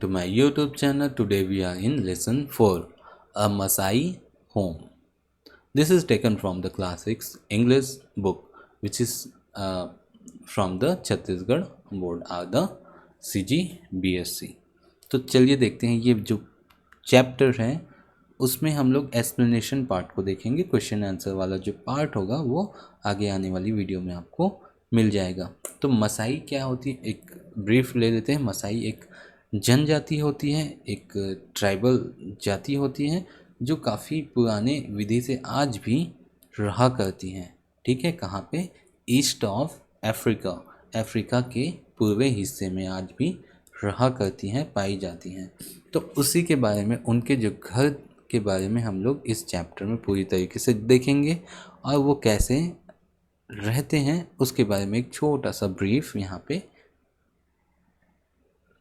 to my YouTube channel. Today we are in lesson 4, A Masai Home. This is taken from the classics English book, which is from the Chhattisgarh board or the CGBSC. तो चलिए देखते हैं ये जो chapter है उसमें हम लोग एक्सप्लेनेशन पार्ट को देखेंगे। क्वेश्चन आंसर वाला जो पार्ट होगा वो आगे आने वाली वीडियो में आपको मिल जाएगा। तो मसाई क्या होती है, एक ब्रीफ ले लेते हैं। मसाई एक जनजाति होती है, एक ट्राइबल जाति होती है जो काफ़ी पुराने विधि से आज भी रहा करती हैं। ठीक है, कहाँ पे? ईस्ट ऑफ अफ्रीका, अफ्रीका के पूर्वी हिस्से में आज भी रहा करती हैं, पाई जाती हैं। तो उसी के बारे में, उनके जो घर के बारे में हम लोग इस चैप्टर में पूरी तरीके से देखेंगे और वो कैसे रहते हैं उसके बारे में एक छोटा सा ब्रीफ यहाँ पे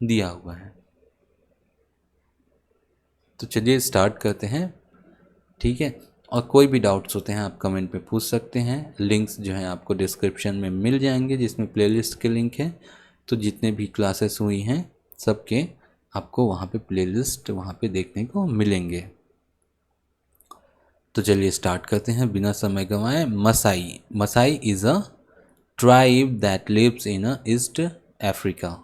दिया हुआ है। तो चलिए स्टार्ट करते हैं। ठीक है, और कोई भी डाउट्स होते हैं आप कमेंट पे पूछ सकते हैं। लिंक्स जो हैं आपको डिस्क्रिप्शन में मिल जाएंगे जिसमें प्लेलिस्ट के लिंक है। तो जितने भी क्लासेस हुई हैं सबके आपको वहाँ पे प्लेलिस्ट वहाँ पे देखने को मिलेंगे। तो चलिए स्टार्ट करते हैं बिना समय गंवाए। Masai, Masai is a tribe that lives in a East Africa.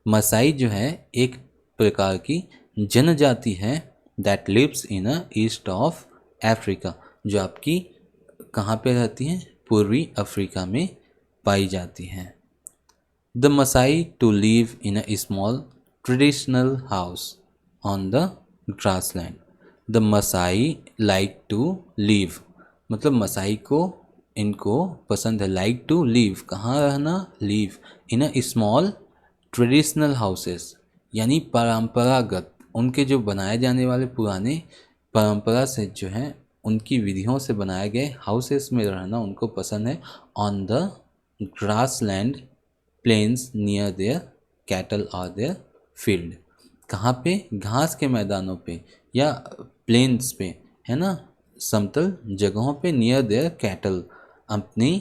Masai जो है एक प्रकार की जनजाति है that lives in a east of Africa, जो आपकी कहाँ पे रहती हैं? पूर्वी अफ्रीका में पाई जाती हैं। The Masai to live in a small traditional house on the grassland. The Masai like to live, मतलब मसाई को, इनको पसंद है लाइक टू लिव, कहाँ रहना? Live in a small traditional houses, यानी परंपरागत, उनके जो बनाए जाने वाले पुराने परंपरा से जो है उनकी विधियों से बनाए गए हाउसेस में रहना उनको पसंद है। On the grass land plains near their cattle और देयर फील्ड, कहाँ पे? घास के मैदानों पे या प्लेन्स पे, है ना, समतल जगहों पे। नियर देयर कैटल, अपनी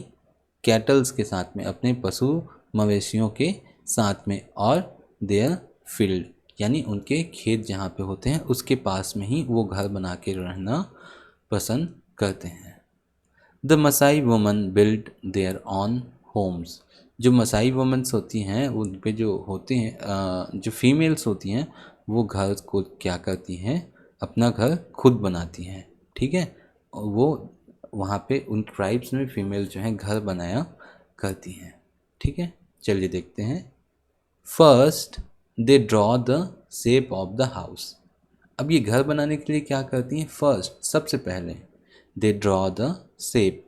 कैटल्स के साथ में, अपने पशु मवेशियों के साथ में। और देयर फील्ड, यानी उनके खेत जहाँ पे होते हैं उसके पास में ही वो घर बना के रहना पसंद करते हैं। The Masai women build their on homes. जो मसाई वुमेंस होती हैं उन पे जो होते हैं जो फीमेल्स होती हैं वो घर को क्या करती हैं? अपना घर खुद बनाती हैं। ठीक है, वो वहाँ पे उन ट्राइब्स में फीमेल जो हैं घर बनाया करती हैं। ठीक है, चलिए देखते हैं। First they draw the shape of the house. अब ये घर बनाने के लिए क्या करती हैं? फर्स्ट, सबसे पहले, दे ड्रॉ द शेप,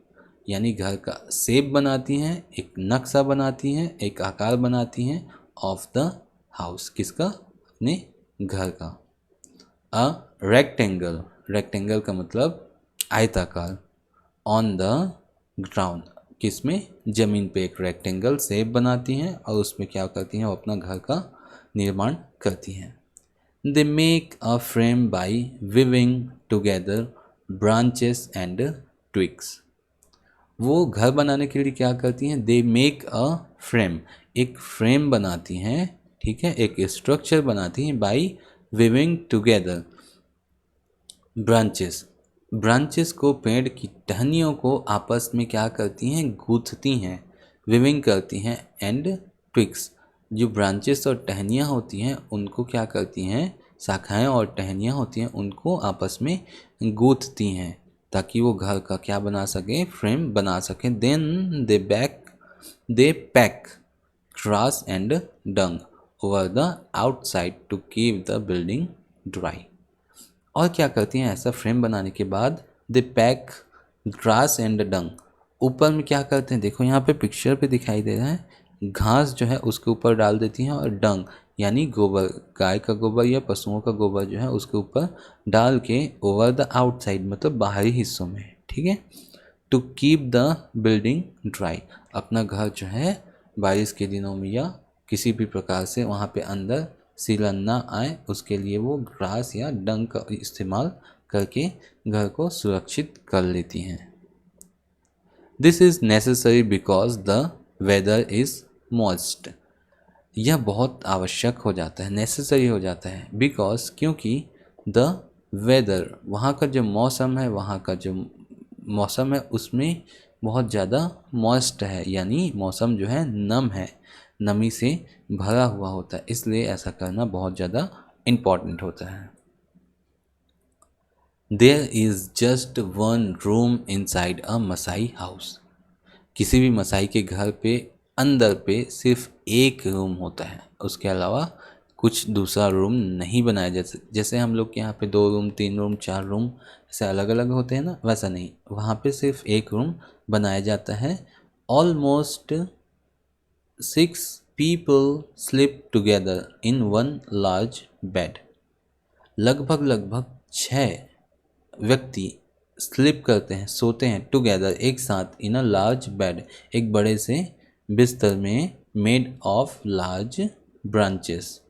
यानी घर का शेप बनाती हैं, एक नक्शा बनाती हैं, एक आकार बनाती हैं ऑफ द हाउस, किसका? अपने घर का। अ रेक्टेंगल, रेक्टेंगल का मतलब आयताकार। ऑन द ग्राउंड, किसमें? ज़मीन पे एक रेक्टेंगल शेप बनाती हैं और उसमें क्या करती हैं? वो अपना घर का निर्माण करती हैं। They make a frame by viewing together branches and twigs. वो घर बनाने के लिए क्या करती हैं? दे मेक अ फ्रेम, एक फ्रेम बनाती हैं। ठीक है, एक स्ट्रक्चर बनाती हैं। By viewing together branches, branches को, पेड़ की टहनियों को आपस में क्या करती हैं? गूंथती हैं, विविंग करती हैं। एंड ट्विग्स, जो ब्रांचेस और टहनियाँ होती हैं उनको क्या करती हैं? शाखाएं और टहनियाँ होती हैं उनको आपस में गूंथती हैं ताकि वो घर का क्या बना सके? फ्रेम बना सकें। Then they pack grass and dung over the outside to keep the building dry। और क्या करती हैं? ऐसा फ्रेम बनाने के बाद दे पैक ग्रास एंड डंग, ऊपर में क्या करते हैं? देखो यहाँ पे पिक्चर पे दिखाई दे रहा है, घास जो है उसके ऊपर डाल देती हैं और डंग यानी गोबर, गाय का गोबर या पशुओं का गोबर जो है उसके ऊपर डाल के ओवर द आउटसाइड, मतलब बाहरी हिस्सों में। ठीक है, to keep the building dry, अपना घर जो है बारिश के दिनों में या किसी भी प्रकार से वहाँ पे अंदर सीलन ना आए उसके लिए वो ग्रास या डंग का इस्तेमाल करके घर को सुरक्षित कर लेती हैं। This is necessary because the weather is moist. यह बहुत आवश्यक हो जाता है, नेसेसरी हो जाता है, बिकॉज क्योंकि द वेदर, वहाँ का जो मौसम है, वहाँ का जो मौसम है उसमें बहुत ज़्यादा मॉइस्ट है, यानी मौसम जो है नम है, नमी से भरा हुआ होता है, इसलिए ऐसा करना बहुत ज़्यादा इम्पॉर्टेंट होता है। There is just one room inside a Masai house. किसी भी मसाई के घर पे अंदर पे सिर्फ एक रूम होता है, उसके अलावा कुछ दूसरा रूम नहीं बनाया। जैसे जैसे हम लोग के यहाँ पे 2 रूम 3 रूम 4 रूम ऐसे अलग अलग होते हैं ना, वैसा नहीं, वहाँ पे सिर्फ एक रूम बनाया जाता है। Almost 6 people sleep together in one large bed। लगभग लगभग 6 व्यक्ति स्लीप करते हैं, सोते हैं, टुगेदर एक साथ, इन अ लार्ज बेड एक बड़े से बिस्तर में, made of large branches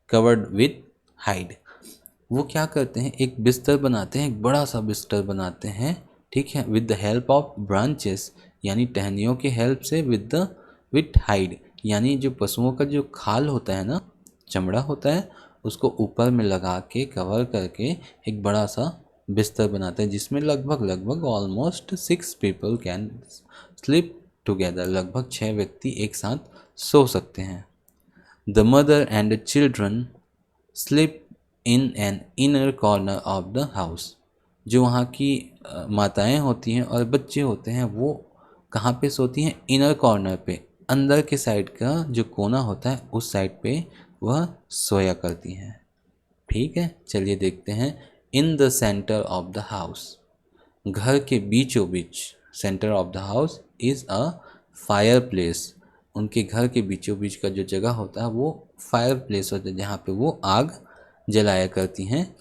covered with hide. वो क्या करते हैं, एक बिस्तर बनाते हैं, एक बड़ा सा बिस्तर बनाते हैं, ठीक है, with the help of branches, यानी टहनियों के हेल्प से, विथ हाइड, यानी जो पशुओं का जो खाल होता है ना, चमड़ा होता है, उसको ऊपर में लगा के कवर करके एक बड़ा सा बिस्तर बनाते हैं, जिसमें लगभग लगभग almost 6 people can sleep together, लगभग 6 व्यक्ति एक साथ सो सकते हैं। The mother and the children sleep in an inner corner of the house. जो वहाँ की माताएं होती हैं और बच्चे होते हैं, वो कहाँ पे सोती हैं, इनर कॉर्नर पे, अंदर के साइड का जो कोना होता है उस साइड पे वह सोया करती हैं। ठीक है, चलिए देखते हैं। In the centre of the house, घर के बीचों बीच, centre of the house is a fireplace. उनके घर के बीचों बीच का जो जगह होता है वो फायर प्लेस होता है, जहाँ पे वो आग जलाया करती हैं।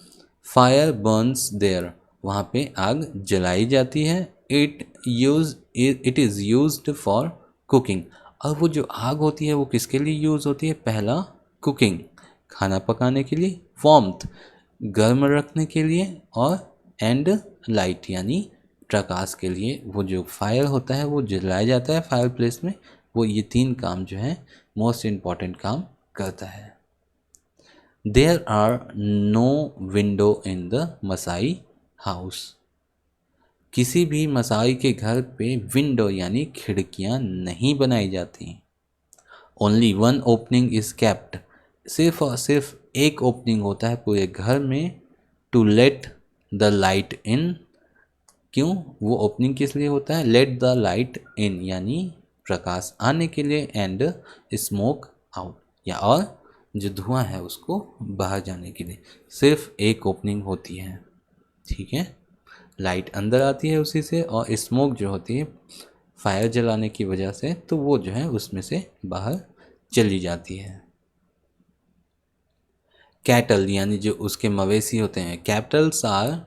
फायर बर्न्स देयर, वहाँ पे आग जलाई जाती है। It is used for cooking. और वो जो आग होती है वो किसके लिए यूज़ होती है, पहला कुकिंग, खाना पकाने के लिए, वार्मथ, गर्म रखने के लिए, और एंड लाइट, यानी प्रकाश के लिए। वो जो फायर होता है वो जलाया जाता है फायर प्लेस में, वो ये 3 काम जो है मोस्ट इम्पॉर्टेंट काम करता है। There are no window in the Masai house. किसी भी मसाई के घर पे विंडो यानी खिड़कियां नहीं बनाई जाती। Only one opening is kept, सिर्फ और सिर्फ एक ओपनिंग होता है पूरे घर में, to let the light in. क्यों वो ओपनिंग किस लिए होता है, लेट द लाइट इन यानी प्रकाश आने के लिए, एंड स्मोक आउट, या और जो धुआं है उसको बाहर जाने के लिए, सिर्फ एक ओपनिंग होती है। ठीक है, लाइट अंदर आती है उसी से, और स्मोक जो होती है फायर जलाने की वजह से, तो वो जो है उसमें से बाहर चली जाती है। कैटल यानी जो उसके मवेशी होते हैं, cattles are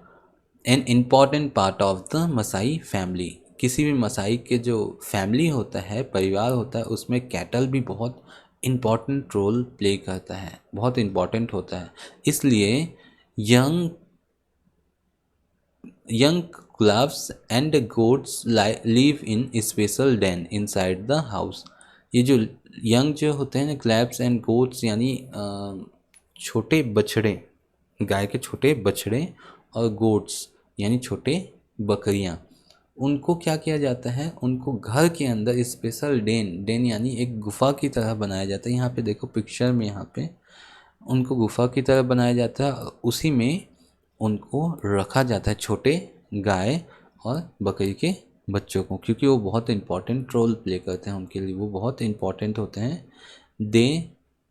an important part of the Masai family. किसी भी मसाई के जो फैमिली होता है, परिवार होता है, उसमें कैटल भी बहुत इम्पॉर्टेंट रोल प्ले करता है, बहुत इम्पॉर्टेंट होता है। इसलिए young young clubs and goats live in special den inside the house. ये जो यंग जो होते हैं ना, क्लैब्स एंड गोट्स यानी छोटे बछड़े, गाय के छोटे बछड़े, और गोट्स यानी छोटे बकरियां, उनको क्या किया जाता है, उनको घर के अंदर स्पेशल डेन यानी एक गुफा की तरह बनाया जाता है। यहाँ पे देखो पिक्चर में, यहाँ पे उनको गुफा की तरह बनाया जाता है, उसी में उनको रखा जाता है, छोटे गाय और बकरी के बच्चों को, क्योंकि वो बहुत इंपॉर्टेंट रोल प्ले करते हैं उनके लिए, वो बहुत इंपॉर्टेंट होते हैं। They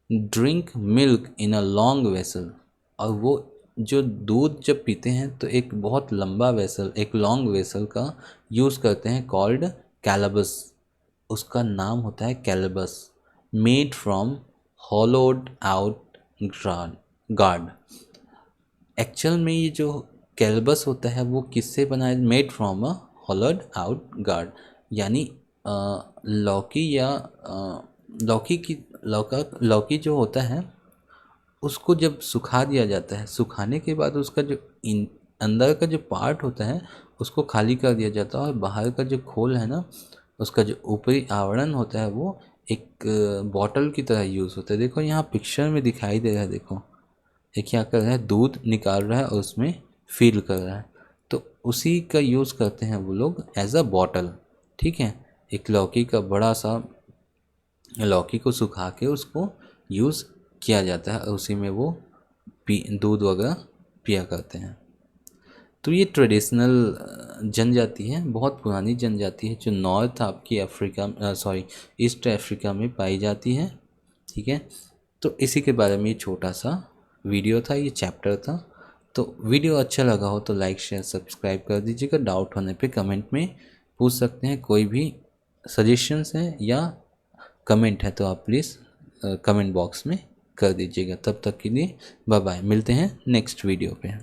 drink milk in a long vessel, और वो जो दूध जब पीते हैं तो एक बहुत लंबा वेसल, एक लॉन्ग वेसल का यूज़ करते हैं, कॉल्ड कैलाबस, उसका नाम होता है calabash, made from hollowed out gourd. Actual में ये जो कैलबस होता है वो किससे बनाया, made from a hollowed out gourd, यानी लौकी या लौकी जो होता है उसको जब सुखा दिया जाता है, सुखाने के बाद उसका जो अंदर का जो पार्ट होता है उसको खाली कर दिया जाता है, और बाहर का जो खोल है ना, उसका जो ऊपरी आवरण होता है वो एक बॉटल की तरह यूज़ होता है। देखो यहाँ पिक्चर में दिखाई दे रहा है, देखो ये क्या कर रहा है, दूध निकाल रहा है और उसमें फिल कर रहा है, तो उसी का यूज़ करते हैं वो लोग एज अ बॉटल। ठीक है, एक लौकी का बड़ा सा, लौकी को सुखा के उसको यूज़ किया जाता है और उसी में वो दूध वगैरह पिया करते हैं। तो ये ट्रेडिशनल जनजाति है, बहुत पुरानी जनजाति है, जो नॉर्थ आपकी अफ्रीका सॉरी ईस्ट अफ्रीका में पाई जाती है। ठीक है, तो इसी के बारे में ये छोटा सा वीडियो था, ये चैप्टर था। तो वीडियो अच्छा लगा हो तो लाइक शेयर सब्सक्राइब कर दीजिएगा। डाउट होने पे कमेंट में पूछ सकते हैं, कोई भी सजेशंस हैं या कमेंट है तो आप प्लीज़ कमेंट बॉक्स में कर दीजिएगा। तब तक के लिए बाय बाय, मिलते हैं नेक्स्ट वीडियो पे।